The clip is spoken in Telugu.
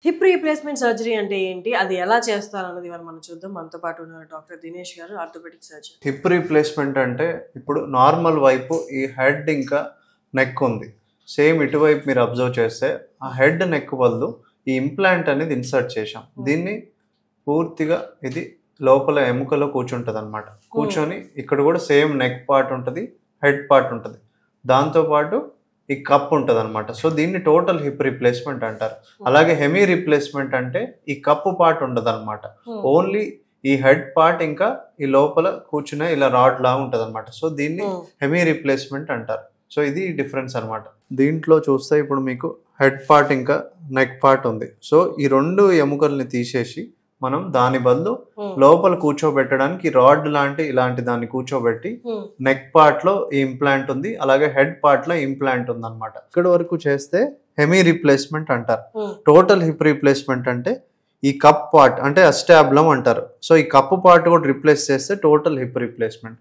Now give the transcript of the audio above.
హిప్ రీప్లేస్మెంట్ సర్జరీ అంటే ఏంటి? అది ఎలా చేస్తారన్నది ఇవాళ మనం చూద్దాం. మనతో పాటు ఉన్నారు డాక్టర్ దినేష్ గారు, ఆర్థోపెడిక్ సర్జన్. హిప్ రీప్లేస్మెంట్ అంటే ఇప్పుడు నార్మల్ వైపు ఈ హెడ్ ఇంకా నెక్ ఉంది. సేమ్ ఇటువైపు మీరు అబ్జర్వ్ చేస్తే ఆ హెడ్ నెక్ బదులు ఈ ఇంప్లాంట్ అనేది ఇన్సర్ట్ చేశాం. దీన్ని పూర్తిగా ఇది లోపల ఎముకలో కూర్చుంటుంది అనమాట. కూర్చొని ఇక్కడ కూడా సేమ్ నెక్ పార్ట్ ఉంటుంది, హెడ్ పార్ట్ ఉంటుంది. దాంతోపాటు ఈ కప్ ఉంటుంది అనమాట. సో దీన్ని టోటల్ హిప్ రీప్లేస్మెంట్ అంటారు. అలాగే హెమీ రీప్లేస్మెంట్ అంటే ఈ కప్పు పార్ట్ ఉండదు అనమాట. ఓన్లీ ఈ హెడ్ పార్ట్ ఇంకా ఈ లోపల కూర్చునే ఇలా రాడ్ లాగా ఉంటుంది అనమాట. సో దీన్ని హెమీ రీప్లేస్మెంట్ అంటారు. సో ఇది డిఫరెన్స్ అనమాట. దీంట్లో చూస్తే ఇప్పుడు మీకు హెడ్ పార్ట్ ఇంకా నెక్ పార్ట్ ఉంది. సో ఈ రెండు ఎముకల్ని తీసేసి మనం దాని బదులు లోపల కూర్చోబెట్టడానికి రాడ్ ఇలాంటి దాన్ని కూర్చోబెట్టి నెక్ పార్ట్ లో ఈ ఇంప్లాంట్ ఉంది, అలాగే హెడ్ పార్ట్ లో ఇంప్లాంట్ ఉంది అనమాట. ఇక్కడ వరకు చేస్తే హెమీ రీప్లేస్మెంట్ అంటారు. టోటల్ హిప్ రీప్లేస్మెంట్ అంటే ఈ కప్ పార్ట్ అంటే అస్టాబ్లం అంటారు. సో ఈ కప్ పార్ట్ కూడా రీప్లేస్ చేస్తే టోటల్ హిప్ రీప్లేస్మెంట్.